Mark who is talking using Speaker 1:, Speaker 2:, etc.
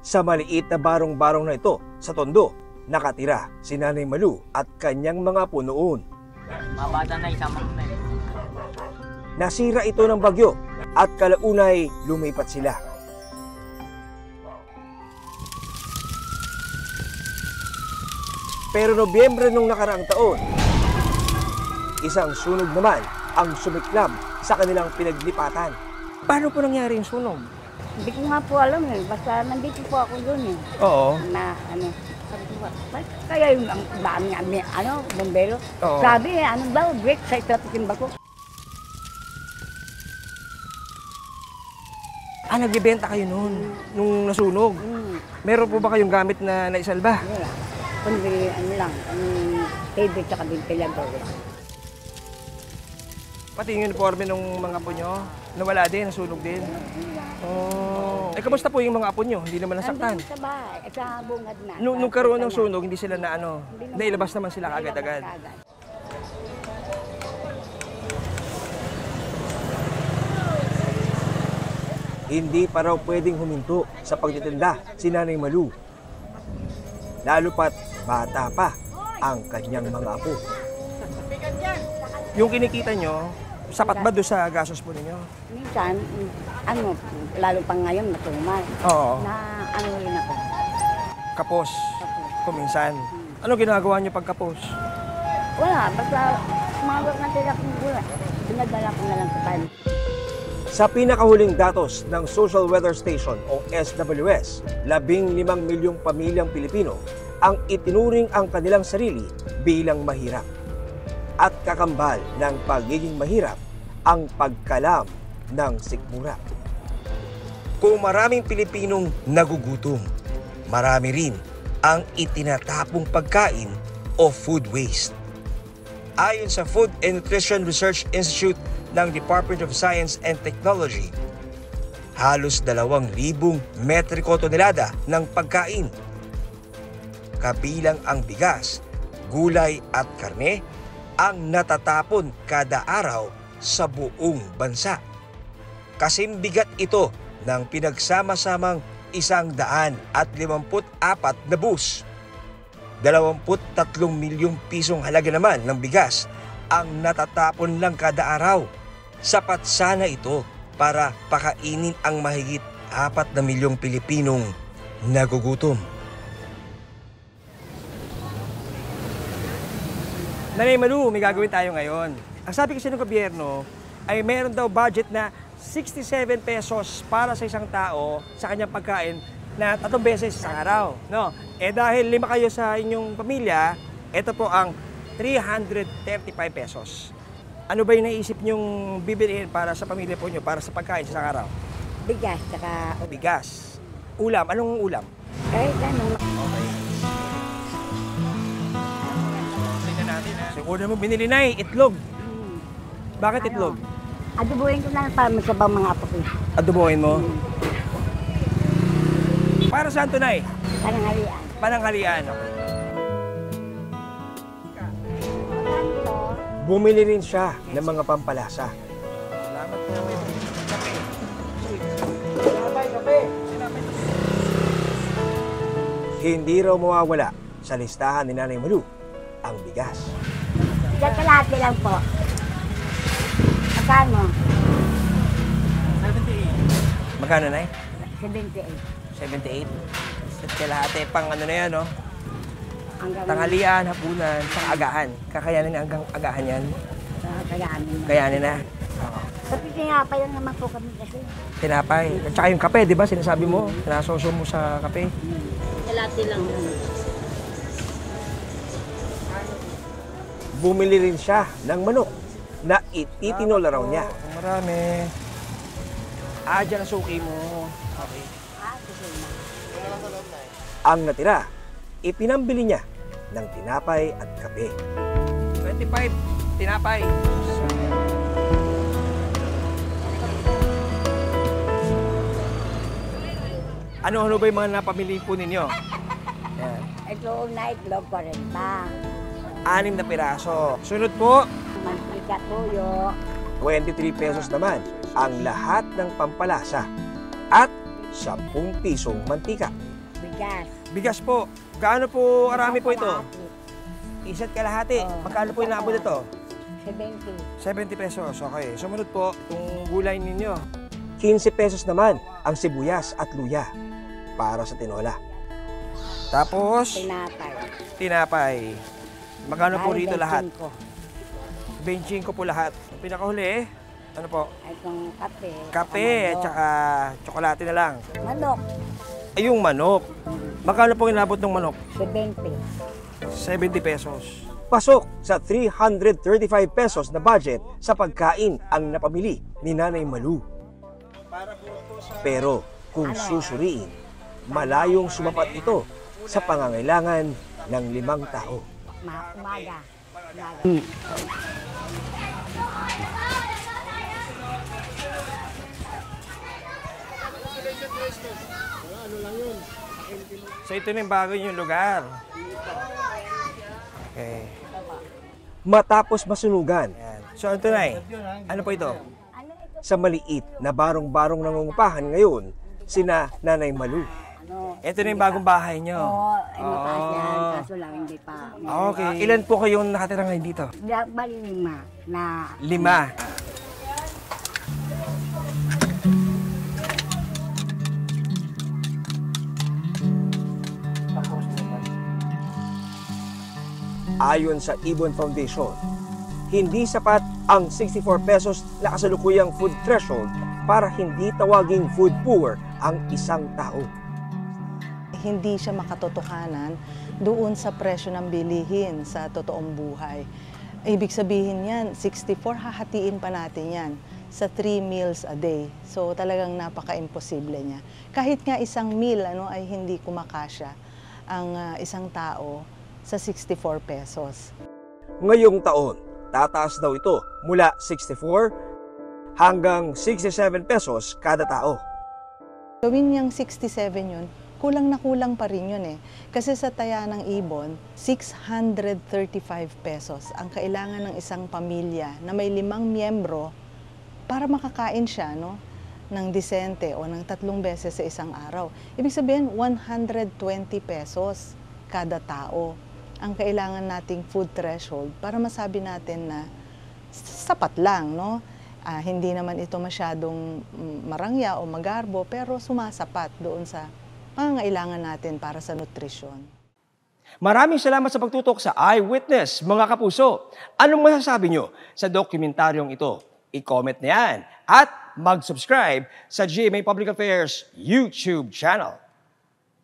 Speaker 1: Sa maliit na barong-barong na ito sa Tondo, nakatira si Nanay Malu at kanyang mga apo noon.
Speaker 2: Mabata na isama na eh.
Speaker 1: Nasira ito ng bagyo at kalaunay lumipat sila. Pero Nobyembre nung nakaraang taon, isang sunog naman ang sumiklab sa kanilang pinaglipatan. Paano po nangyari yung sunog?
Speaker 3: Hindi ko nga po alam eh. Basta nandito po ako doon eh.
Speaker 1: Oo.
Speaker 3: Na ano, sabi ko, "Bakit kaya yung dami nga, bombero.
Speaker 1: Oo.
Speaker 3: Sabi eh, ano ba, break sa itatimba ko.
Speaker 1: Nagbibenta kayo noon, nung nasunog. Meron po ba kayong gamit na naisalba?
Speaker 3: Wala. Kundi ano lang, TV tsaka ventilador.
Speaker 1: Pati yung uniforme ng mga apo nyo, nawala din, nasunog din. Oh. Kamusta po yung mga apo nyo? Hindi naman nasaktan?
Speaker 3: Andun sa bahay, sa bungad na.
Speaker 1: Nung karoon ng sunog, hindi sila na nailabas naman sila agad-agad. Hindi pa raw pwedeng huminto sa pagtitinda si Nanay Malu. Lalo pat bata pa ang kanyang mga apo. Yung kinikita nyo, sapat ba doon sa gastos po ninyo?
Speaker 3: Minsan, lalo pang ngayon, matumal.
Speaker 1: Oo.
Speaker 3: Na ano rin ako.
Speaker 1: Kapos.
Speaker 3: Tapos,
Speaker 1: Kuminsan. Ano ginagawa nyo pagkapos?
Speaker 3: wala, basta sumagod na sila kung gula. Pinadala ko na lang sa pan.
Speaker 1: Sa pinakahuling datos ng Social Weather Station o SWS, 15 milyong pamilyang Pilipino ang itinuring ang kanilang sarili bilang mahirap. At kakambal ng pagiging mahirap ang pagkalam ng sikmura. Kung maraming Pilipinong nagugutom, marami rin ang itinatapong pagkain o food waste. Ayon sa Food and Nutrition Research Institute ng Department of Science and Technology, halos 2,000 metriko tonelada ng pagkain. Kabilang ang bigas, gulay at karne ang natatapon kada araw sa buong bansa. Kasing bigat ito ng pinagsama-samang 154 na bus. 23 milyong pisong halaga naman ng bigas ang natatapon lang kada araw. Sapat sana ito para pakainin ang mahigit 4 na milyong Pilipinong nagugutom. Nanay Malu, may gagawin tayo ngayon. Ang sabi kasi ng gobyerno ay meron daw budget na 67 pesos para sa isang tao sa kanyang pagkain na 3 beses sa araw. No? Dahil 5 kayo sa inyong pamilya, ito po ang 335 pesos. Ano ba yung naisip nyong bibiliin para sa pamilya po nyo, para sa pagkain sa isang araw?
Speaker 3: Bigas, tsaka
Speaker 1: Bigas. Ulam. Anong ulam?
Speaker 3: kahit ano.
Speaker 1: Okay. Tingnan natin ha. So, una mo binili na itlog. Bakit itlog?
Speaker 3: Adubuhin ko na lang para masabang mga apo ko.
Speaker 1: Adobohin mo? Para saan to, Nay?
Speaker 3: Pananghalian.
Speaker 1: Pananghalian. Okay. Bumili rin siya ng mga pampalasa. Salamat po. Kape. Kape. Hindi raw mawawala sa listahan ni Nanay Malu ang bigas.
Speaker 3: Diyan kalahati lang po. Magkano?
Speaker 1: Magkano, Nay?
Speaker 3: 78.
Speaker 1: 78. At kalahati pang ano na yan, no?
Speaker 3: Hanggang
Speaker 1: Tanghalian, hapunan, pang agahan. Kakayanin na hanggang agahan yan.
Speaker 3: kayanin na.
Speaker 1: Kayanin na.
Speaker 3: Kasi tinapay lang naman po kami kasi.
Speaker 1: Tinapay. At saka yung kape, di ba? Sinasabi mo, sinasoso mo sa kape.
Speaker 3: Kalahati lang.
Speaker 1: Bumili rin siya ng manok na ititinola raw niya. Marami. Dyan ang suki mo. Okay. Ang natira, ipinambili niya ng tinapay at kape. 25 tinapay. Ano ba yung mga napamili po ninyo? Yan.
Speaker 3: Ito na itlog 40.
Speaker 1: 6 na piraso. Sunod po,
Speaker 3: Mantika, tuyo.
Speaker 1: 23 pesos naman ang lahat ng pampalasa at 10 pisong mantika.
Speaker 3: Bigas.
Speaker 1: Bigas po, gaano po karami po ito?
Speaker 3: Kalahati.
Speaker 1: Isa't kalahati.
Speaker 3: Oo.
Speaker 1: Magkano po inaabot ito?
Speaker 3: 70.
Speaker 1: 70 pesos. Okay. Sumunod po, itong gulay ninyo. 15 pesos naman ang sibuyas at luya para sa tinola. Tapos,
Speaker 3: Tinapay.
Speaker 1: tinapay. Magkano po
Speaker 3: Dahil
Speaker 1: rito lahat?
Speaker 3: 25.
Speaker 1: 25 po lahat. Pinakahuli, ano po?
Speaker 3: Itong kape.
Speaker 1: Kape at saka tsokolate na lang.
Speaker 3: Manok.
Speaker 1: Ay, yung manok. Magkano po inabot ng manok?
Speaker 3: 70.
Speaker 1: 70 pesos. Pasok sa 335 pesos na budget sa pagkain ang napamili ni Nanay Malu. Pero kung susuriin, malayong sumapat ito sa pangangailangan ng 5 tao.
Speaker 3: Umaga.
Speaker 1: So ito na yung bago yung lugar. Okay. Matapos masunugan. Ayan. So ito na ano po ito? Sa maliit na barong-barong nangungupahan ngayon, sina Nanay Malu. Ito na yung bagong bahay nyo.
Speaker 3: Oo, mataas yan. Kaso lang hindi pa.
Speaker 1: Okay. Ilan po kayong nakatira ngayon dito?
Speaker 3: Bali 5 na
Speaker 1: 5. Ayon sa Ibon Foundation, hindi sapat ang 64 pesos na kasalukuyang food threshold para hindi tawaging food poor ang isang tao.
Speaker 4: Hindi siya makatotohanan doon sa presyo ng bilihin sa totoong buhay. Ibig sabihin yan, 64 hahatiin pa natin yan sa 3 meals a day. So talagang napaka-imposible niya. Kahit nga isang meal ay hindi kumakasya ang isang tao sa 64 pesos.
Speaker 1: Ngayong taon, tataas daw ito mula 64 hanggang 67 pesos kada tao.
Speaker 4: Gawin niyang 67 yun, kulang na kulang pa rin yun eh. Kasi sa taya ng ibon, 635 pesos ang kailangan ng isang pamilya na may 5 miyembro para makakain siya ng disente o ng 3 beses sa isang araw. Ibig sabihin, 120 pesos kada tao ang kailangan nating food threshold para masabi natin na sapat lang, hindi naman ito masyadong marangya o magarbo, pero sumasapat doon sa pangangailangan natin para sa nutrisyon.
Speaker 1: Maraming salamat sa pagtutok sa Eyewitness, mga kapuso. Anong masasabi nyo sa dokumentaryong ito? I-comment na yan at mag-subscribe sa GMA Public Affairs YouTube channel.